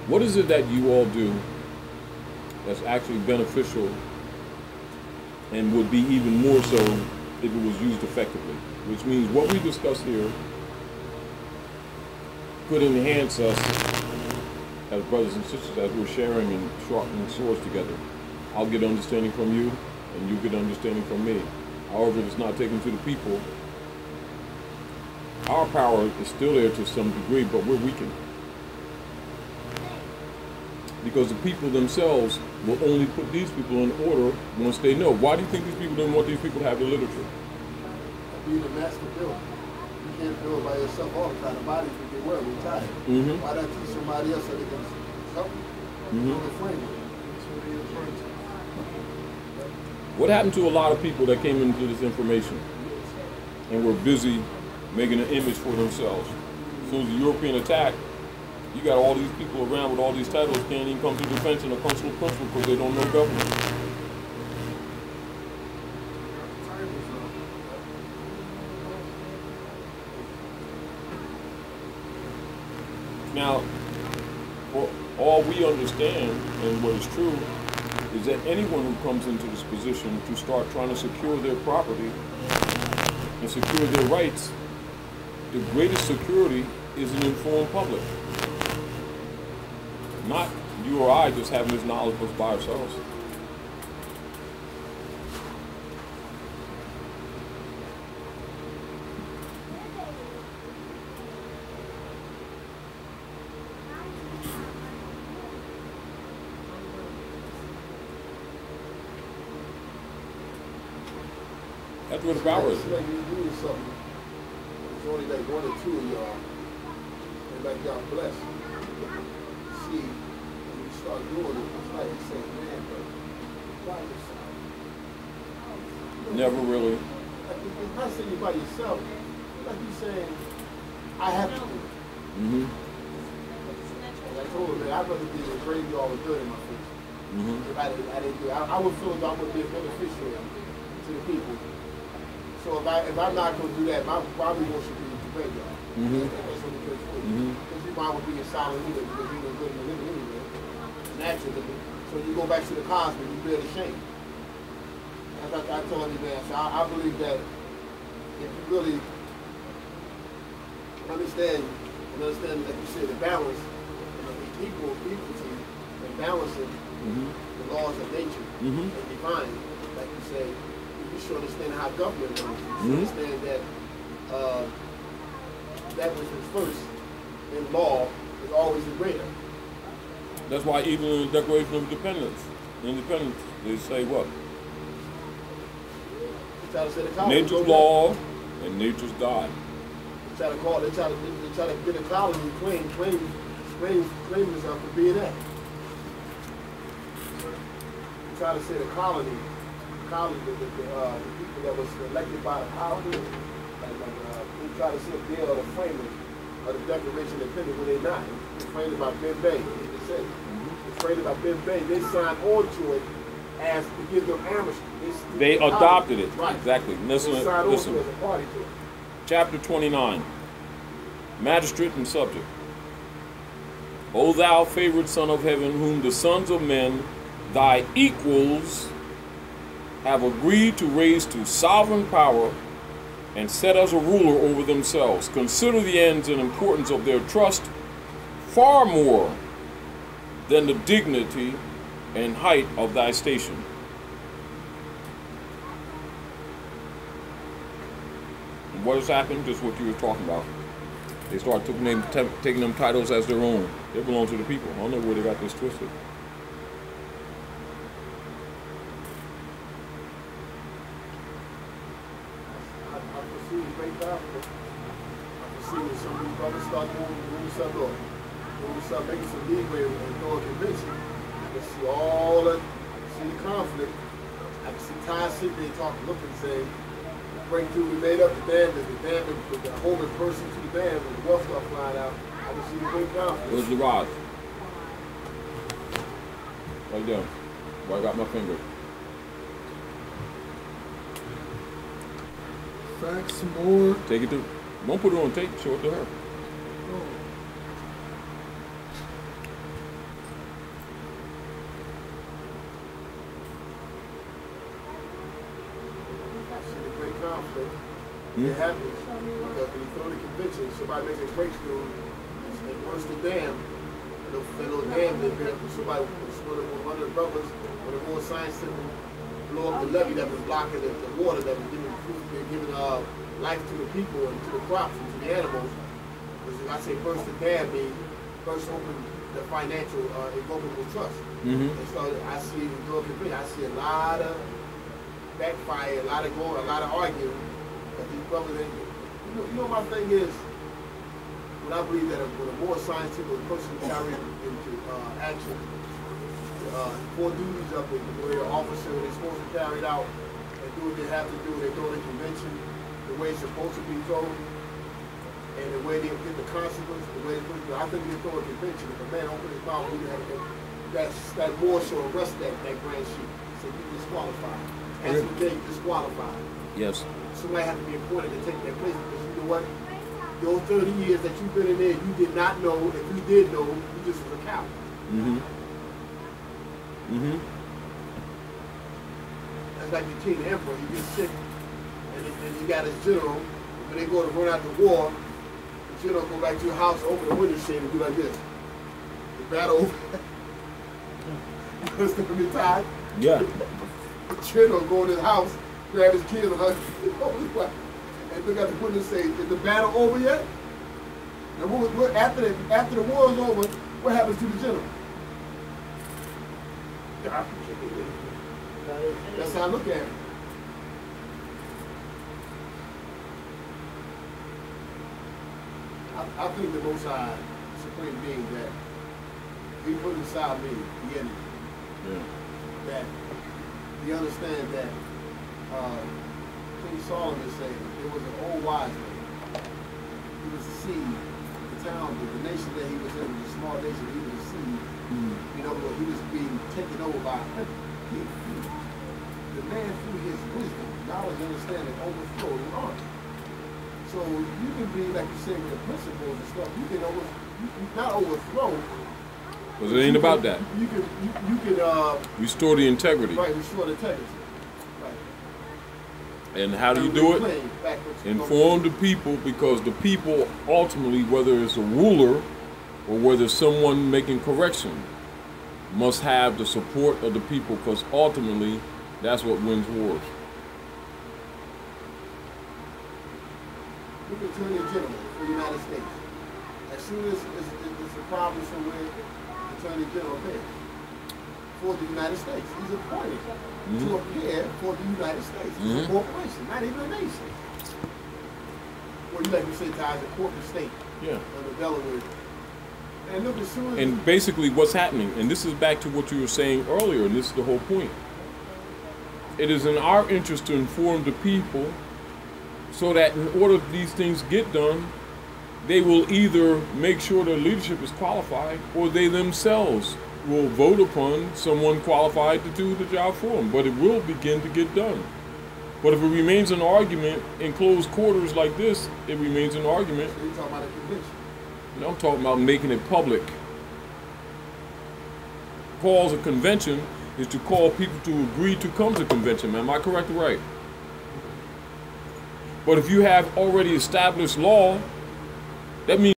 What is it that you all do that's actually beneficial and would be even more so if it was used effectively? Which means what we discuss here could enhance us as brothers and sisters as we're sharing and sharpening swords together. I'll get understanding from you, and you get understanding from me. However, if it's not taken to the people, our power is still there to some degree, but we're weakened. Because the people themselves will only put these people in order once they know. Why do you think these people don't want these people to have the literature? Being a master builder. You can't build by yourself all the time. The bodies will get wear and tired. Why not teach somebody else so they can help you? What happened to a lot of people that came into this information and were busy making an image for themselves? As soon as the European attack, you got all these people around with all these titles can't even come to defense in a functional principle because they don't know government. Now, all we understand and what is true is that anyone who comes into this position to start trying to secure their property and secure their rights, the greatest security is an informed public. Not you or I just having this knowledge just by ourselves. That's what the power is. It's like you do something. It's only like one or two of y'all. And like y'all blessed. See, when you start doing it, it's like you say, man, but by yourself. Never really. Like, it's not saying you by yourself. Like you saying, I have to do it. And I told her, man, I'd rather be a crazy all the good in my face. If I didn't do it, I would feel like I would be a beneficiary to the people. So if I'm not going to do that, my probably won't should be the graveyard. That's what it is. Because your mind would be a solid leader because you were good in the living anyway. Naturally. So you go back to the cosmic, you bear the shame. As I told you, man, so I believe that if you really understand, like you said, the balance, equality, and balancing the laws of nature and divine, like you say, you should understand how government works. You should understand that that which is first in law is always the greater. That's why even in the Declaration of Independence, they say what? Nature's law and nature's God. They try to get a colony and claim themselves for being that. They try to say the colony, the people that was elected by the power, they try to say they are the framers of the Declaration of Independence when they're not. It's framed by Ben Bay, they said. It's framed by Ben Bay. They signed on to it as to give them amnesty. They adopted it. Right. Exactly. Listen. As a party to it. Chapter 29. Magistrate and subject. O thou favored Son of Heaven, whom the sons of men, thy equals, have agreed to raise to sovereign power and set as a ruler over themselves, consider the ends and importance of their trust far more than the dignity and height of thy station. And what has happened? Just what you were talking about. They start taking them titles as their own. They belong to the people. I don't know where they got this twisted. I perceive great confidence. I perceive that some of these brothers start moving something up. When we start making some leeway and go a convention, I can see all that, I can see the conflict. I can see Ty sitting there talking, looking, saying, breakthrough we made up, the homing person to the dam, and the wealth start flying out. I can see the great conflict. Where's the rod? Right there. Where I got my finger. Facts, some more. Take it to. Don't put it on tape. Show it to her. It happens because when you throw the convention, somebody makes a breakthrough and bursts the dam. And the little dam they built, somebody, one of the brothers, one of the more science people, blow up the levee that was blocking the water that was giving food, giving life to the people and to the crops and to the animals. Because I say burst the dam means burst open the financial irrevocable trust. And so I see I see a lot of backfire, a lot of going, a lot of arguing. But these brothers, you know my thing is, what I believe that when a more scientific person carries into action, four duties up in the way an officer is supposed to carry it out and do what they have to do. They throw the convention the way it's supposed to be thrown, and the way they get the consequence, the way they I think they throw a convention. If a man opens his mouth, that more shall arrest that grand sheep. So you disqualified. As of today, disqualified. Yes. Somebody has to be appointed to take their place because you know what? Those 30 years that you've been in there, you did not know. If you did know, you just was a coward. That's like the king, the emperor. He gets sick, and he got his general. When they go to run out the war, the general go back to your house, open the window shade, and do like this. The battle over. It's gonna be tied. Yeah. The general go in his house, grab his kids, and look at the window and say, "Is the battle over yet?" And after the war is over, what happens to the general? That's how I look at it. I think the Most High Supreme Being that He put inside me, the enemy, that He understands that King Solomon said there was an old wise man. He was a seed. The town, the nation that he was in was a small nation. He was a seed. You know, but he was being taken over by people. The man, through his wisdom, knowledge, and understanding, overflowed in art. So you can be, like you said, with the principles and stuff. You can not overthrow. Because it ain't about that. You can restore the integrity. Right, restore the integrity. And how do you do it? Inform the people, because the people ultimately, whether it's a ruler or whether it's someone making correction, must have the support of the people, because ultimately that's what wins wars. Look at Attorney General for the United States. As soon as it's a problem somewhere, Attorney General appears for the United States. He's appointed to appear for the United States. It's a corporation, not even a nation. Well, you like to say ties a corporate state under Delaware. And look, as soon as and basically what's happening, and this is back to what you were saying earlier, and this is the whole point. It is in our interest to inform the people so that in order these things get done, they will either make sure their leadership is qualified or they themselves will vote upon someone qualified to do the job for them. But it will begin to get done. But if it remains an argument in closed quarters like this, it remains an argument. So you're talking about a convention? No, I'm talking about making it public. Calls a convention is to call people to agree to come to convention. Am I correct or right? But if you have already established law, that means